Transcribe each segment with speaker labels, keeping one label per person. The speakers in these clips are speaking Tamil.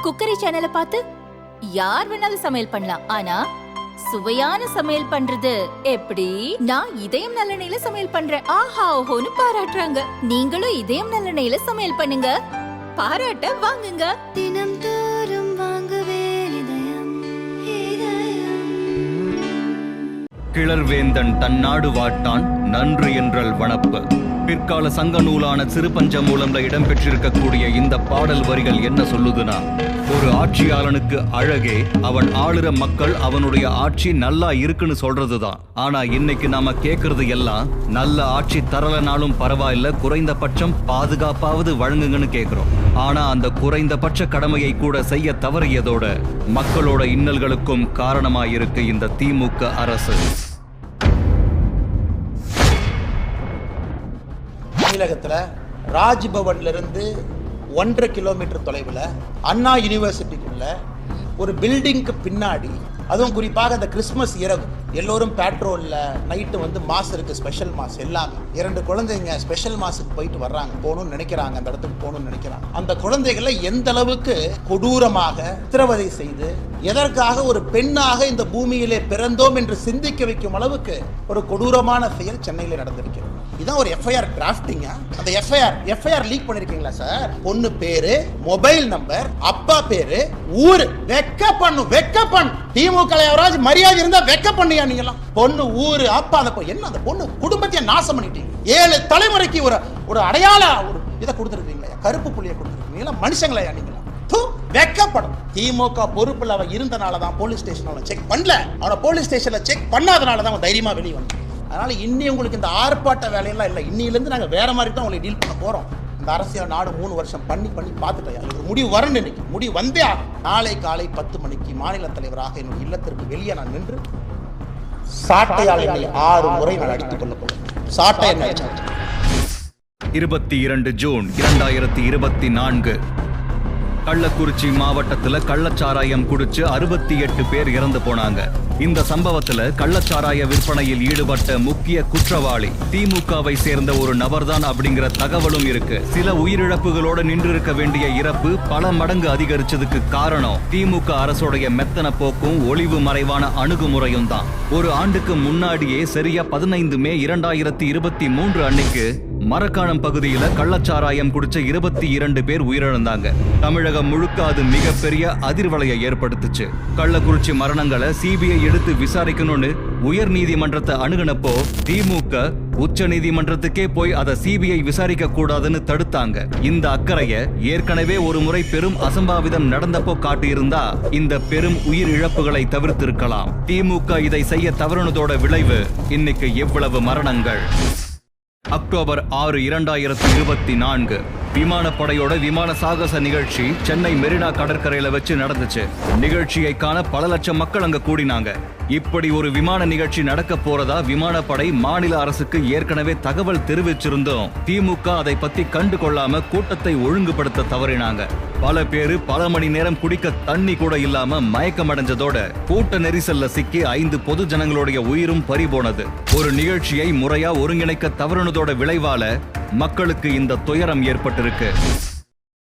Speaker 1: குக்கரி சேனலை பார்த்து யார் வேணாலும் சமையல் பண்ணலாம். ஆனா சுவையான சமையல் பண்றது எப்படி? நான் இதயம் நல்லெண்ணெயில சமையல் பண்றேன். ஆஹா ஓஹோன்னு பாராட்டுறாங்க. நீங்களும் இதயம் நல்லெண்ணெயில சமையல் பண்ணுங்க, பாராட்ட வாங்குங்க.
Speaker 2: தினம் தோறும் வாங்குவே இதயம் இதயம்.
Speaker 3: கிளர்வேந்தன் தன் நாடு வாட்டான் நன்று என்றல் வனப்பு. பிற்கால சங்க நூலான சிறுபஞ்ச மூலம்ல இடம்பெற்றிருக்கக்கூடிய இந்த பாடல் வரிகள் என்ன சொல்லுதுன்னா, ஒரு ஆட்சியாளனுக்கு அழகே அவன் ஆளுற மக்கள் அவனுடைய ஆட்சி நல்லா இருக்குன்னு சொல்றதுதான். ஆனா இன்னைக்கு நாம கேக்குறது எல்லாம் நல்ல ஆட்சி தரலனாலும் பரவாயில்ல, குறைந்தபட்சம் பாதுகாப்பாவது வழங்குங்கன்னு கேக்குறோம். ஆனா அந்த குறைந்தபட்ச கடமையை கூட செய்ய தவறியதோட மக்களோட இன்னல்களுக்கும் காரணமாயிருக்கு இந்த திமுக அரசு.
Speaker 4: தமிழகத்தில் ராஜ்பவன்ல இருந்து 1.5 கிலோமீட்டர் தொலைவில் அண்ணா யூனிவர்சிட்டிக்குள்ள ஒரு பில்டிங்க்கு பின்னாடி, அதுவும் குறிப்பாக அந்த கிறிஸ்மஸ் இரவு எல்லோரும் பேட்ரோலில் நைட்டு வந்து மாஸ் இருக்குது, ஸ்பெஷல் மாஸ் எல்லாமே. 2 குழந்தைங்க ஸ்பெஷல் மாஸுக்கு போயிட்டு வர்றாங்க, போகணும்னு நினைக்கிறாங்க, அந்த இடத்துக்கு போகணும்னு நினைக்கிறாங்க. அந்த குழந்தைகளை எந்த அளவுக்கு கொடூரமாக சித்திரவதை செய்து, எதற்காக ஒரு பெண்ணாக இந்த பூமியிலே பிறந்தோம் என்று சிந்திக்க வைக்கும் அளவுக்கு ஒரு கொடூரமான செயல் சென்னையில் நடந்திருக்கிறது. இதான் ஒரு எஃப்ஐஆர் டிராஃப்டிங்க. அந்த எஃப்ஐஆர் லீக் பண்ணிருக்கீங்களா சார்? பொண்ணு பேரு, மொபைல் நம்பர், அப்பா பேரு, ஊரு. வெக்க பண்ணு திமுக மரியாதை இருந்தா வெக்க பண்ணியா நீங்களாம்? பொண்ணு, ஊரு, அப்பா, அந்த என்ன அந்த பொண்ணு குடும்பத்தையே நாசம் பண்ணிட்டீங்க. 7 தலைமுறைக்கு ஒரு அடையாள ஒரு இதை கொடுத்துருக்கீங்களா? கருப்பு புள்ளியை கொடுத்துருக்கீங்களா? மனுஷங்களையா நீங்களா? வெக்கப்படும். திமுக பொறுப்புல அவன் இருந்தனாலதான் போலீஸ் ஸ்டேஷன் செக் பண்ணல, அவனை போலீஸ் ஸ்டேஷன்ல செக் பண்ணாதனாலதான் அவன் தைரியமா வெளியே வந்தான். அதனால இன்னி உங்களுக்கு இந்த ஆர்ப்பாட்ட வேலையெல்லாம் இல்லை. இன்னிலிருந்து நாங்கள் வேற மாதிரி தான் உங்களை டீல் பண்ண போறோம். இந்த அரசியல் நாடு 3 வருஷம் பண்ணி பார்த்துட்டேன். எனக்கு முடிவு வரணும். இன்னைக்கு முடிவு வந்தே நாளை காலை 10 மணிக்கு மாநில தலைவராக என்னுடைய இல்லத்திற்கு வெளியே நான் நின்று சாட்டையால் 6 முறை நான் அடித்துக் கொள்ள போகிறேன். சாட்டை என்ன?
Speaker 3: 22 ஜூன் 2024 கள்ளக்குறிச்சி மாவட்டத்துல கள்ளச்சாராயம் குடிச்சு 68 பேர் இறந்து போனாங்க. இந்த சம்பவத்துல கள்ளச்சாராய விற்பனையில் ஈடுபட்ட முக்கிய குற்றவாளி திமுகவை சேர்ந்த ஒரு நபர்தான் அப்படிங்கிற தகவலும் இருக்கு. சில உயிரிழப்புகளோட நின்று இருக்க வேண்டிய இறப்பு பல மடங்கு அதிகரிச்சதுக்கு காரணம் திமுக அரசுடைய மெத்தன போக்கும் ஒளிவு மறைவான அணுகுமுறையும் தான். ஒரு ஆண்டுக்கு முன்னாடியே சரியா 15 மே 2023 அன்னைக்கு மரக்காணம் பகுதியில கள்ளச்சாராயம் குடிச்ச 22 பேர் உயிரிழந்தாங்க. தமிழகம் முழுக்க அது மிகப்பெரிய அதிர்வலையை ஏற்படுத்துச்சு. கள்ளக்குறிச்சி மரணங்களை சிபிஐ எடுத்து விசாரிக்கணும்னு உயர் நீதிமன்றத்தை அணுகுனப்போ திமுக உச்ச நீதிமன்றத்துக்கே போய் அதை சிபிஐ விசாரிக்க கூடாதுன்னு தடுத்தாங்க. இந்த அக்கறைய ஏற்கனவே ஒரு முறை பெரும் அசம்பாவிதம் நடந்தப்போ காட்டியிருந்தா இந்த பெரும் உயிர் இழப்புகளை தவிர்த்திருக்கலாம். திமுக இதை செய்ய தவறுனதோட விளைவு இன்னைக்கு எவ்வளவு மரணங்கள். அக்டோபர் 6, 2024 விமானப்படையோட விமான சாகச நிகழ்ச்சி சென்னை மெரினா கடற்கரையில வச்சு நடந்துச்சு. நிகழ்ச்சியை காண பல லட்சம் மக்கள் அங்க கூடினாங்க. இப்படி ஒரு விமான நிகழ்ச்சி நடக்க போறதா விமானப்படை மாநில அரசுக்கு ஏற்கனவே தகவல் தெரிவிச்சிருந்தோம். திமுக அதை பத்தி கண்டு கொள்ளாம கூட்டத்தை ஒழுங்குபடுத்த தவறினாங்க. பல பேரு பல மணி நேரம் குடிக்க தண்ணி கூட இல்லாம மயக்கம் அடைஞ்சதோட கூட்ட நெரிசல்ல சிக்கி 5 பொது ஜனங்களுடைய உயிரும் பறிபோனது. ஒரு நிகழ்ச்சியை முறையா ஒருங்கிணைக்க தவறுனதோட விளைவால மக்களுக்கு இந்த துயரம் ஏற்பட்டிருக்கு.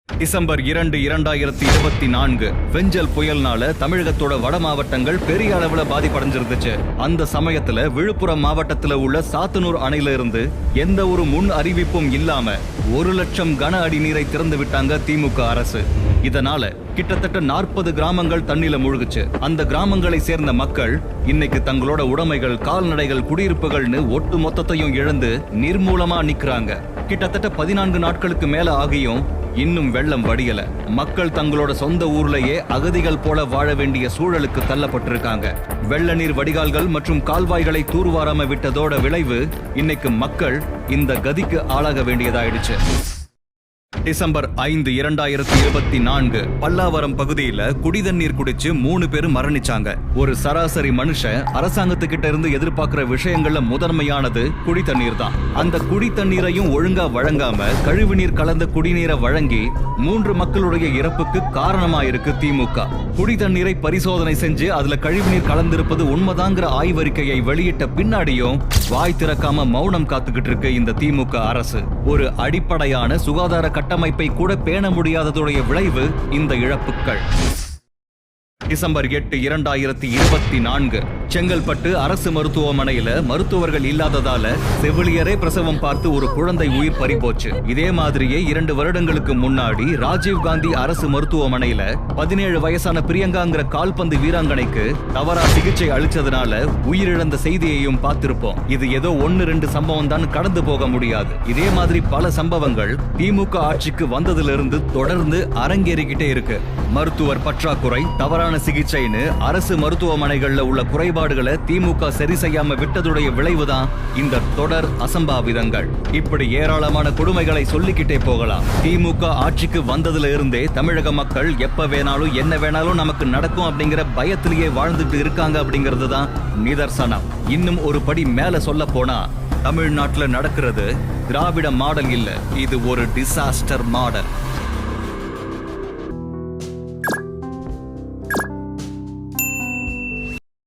Speaker 3: டிசம்பர் 2, 2024 வெஞ்சல் புயல்னால தமிழகத்தோட வட மாவட்டங்கள் பெரிய அளவுல பாதிப்படைஞ்சிருந்துச்சு. அந்த சமயத்துல விழுப்புரம் மாவட்டத்துல உள்ள சாத்தனூர் அணையில இருந்து எந்த ஒரு முன் அறிவிப்பும் இல்லாம 1 லட்சம் கன அடி நீரை திறந்து விட்டாங்க திமுக அரசு. இதனால கிட்டத்தட்ட 40 கிராமங்கள் தண்ணில மூழ்குச்சு. அந்த கிராமங்களை சேர்ந்த மக்கள் இன்னைக்கு தங்களோட உடைமைகள், கால்நடைகள், குடியிருப்புகள்னு ஒட்டு மொத்தத்தையும் இழந்து நிர்மூலமா நிக்கிறாங்க. கிட்டத்தட்ட 14 நாட்களுக்கு மேல ஆகியும் இன்னும் வெள்ளம் வடியல. மக்கள் தங்களோட சொந்த ஊர்லயே அகதிகள் போல வாழ வேண்டிய சூழலுக்கு தள்ளப்பட்டிருக்காங்க. வெள்ள நீர் வடிகால்கள் மற்றும் கால்வாய்களை தூர்வாராம விட்டதோட விளைவு இன்னைக்கு மக்கள் இந்த கதிக்கு ஆளாக வேண்டியதாயிடுச்சு. டிசம்பர் 5, 2024 பல்லாவரம் பகுதியில குடிதண்ணீர் குடிச்சு 3 பேர் மரணிச்சாங்க. ஒரு சராசரி மனுஷன் அரசாங்கத்துக்கிட்ட இருந்து எதிர்பார்க்கிற விஷயங்கள்ல முதன்மையானது குடித்தண்ணீர் தான். அந்த குடித்தண்ணீரையும் ஒழுங்கா வழங்காம கழிவுநீர் கலந்த குடிநீரை வழங்கி 3 மக்களுடைய இறப்புக்கு காரணமாயிருக்கு திமுக. குடித்தண்ணீரை பரிசோதனை செஞ்சு அதுல கழிவுநீர் கலந்திருப்பது உண்மைதாங்கிற ஆய்வறிக்கையை வெளியிட்ட பின்னாடியும் வாய் திறக்காம மௌனம் காத்துக்கிட்டு இருக்கு இந்த திமுக அரசு. ஒரு அடிப்படையான சுகாதார கட்ட கட்டமைப்பை கூட பேண முடியாததுடைய விளைவு இந்த இழப்புகள். டிசம்பர் 8, 2024 செங்கல்பட்டு அரசு மருத்துவமனையில மருத்துவர்கள் இல்லாததால செவிலியரே பிரசவம் பார்த்து ஒரு குழந்தை உயிர் பறிபோச்சு. இதே மாதிரியே 2 வருடங்களுக்கு முன்னாடி ராஜீவ்காந்தி அரசு மருத்துவமனையில 17 வயசான பிரியங்காங்கிற கால்பந்து வீராங்கனைக்கு தவறா சிகிச்சை அளிச்சதுனால உயிரிழந்த செய்தியையும் பார்த்திருப்போம். இது ஏதோ 1-2 சம்பவம் தான் கடந்து போக முடியாது. இதே மாதிரி பல சம்பவங்கள் திமுக ஆட்சிக்கு வந்ததிலிருந்து தொடர்ந்து அரங்கேறிக்கிட்டே இருக்கு. மருத்துவர் பற்றாக்குறை, தவறான சிகிச்சைன்னு அரசு மருத்துவமனைகள்ல உள்ள குறைபாடுகளை திமுக சரி செய்யாம விட்டதுடைய விளைவுதான் இந்த தொடர் அசம்பாவிதங்கள். இப்படி ஏராளமான கொடுமைகளை சொல்லிக்கிட்டே போகலாம். திமுக ஆட்சிக்கு வந்ததுல இருந்தே தமிழக மக்கள் எப்ப வேணாலும் என்ன வேணாலும் நமக்கு நடக்கும் அப்படிங்கிற பயத்திலேயே வாழ்ந்துட்டு இருக்காங்க அப்படிங்கிறது தான் நிதர்சனம். இன்னும் ஒரு படி மேல சொல்ல போனா தமிழ்நாட்டுல நடக்கிறது திராவிட மாடல் இல்ல, இது ஒரு டிசாஸ்டர் மாடல்.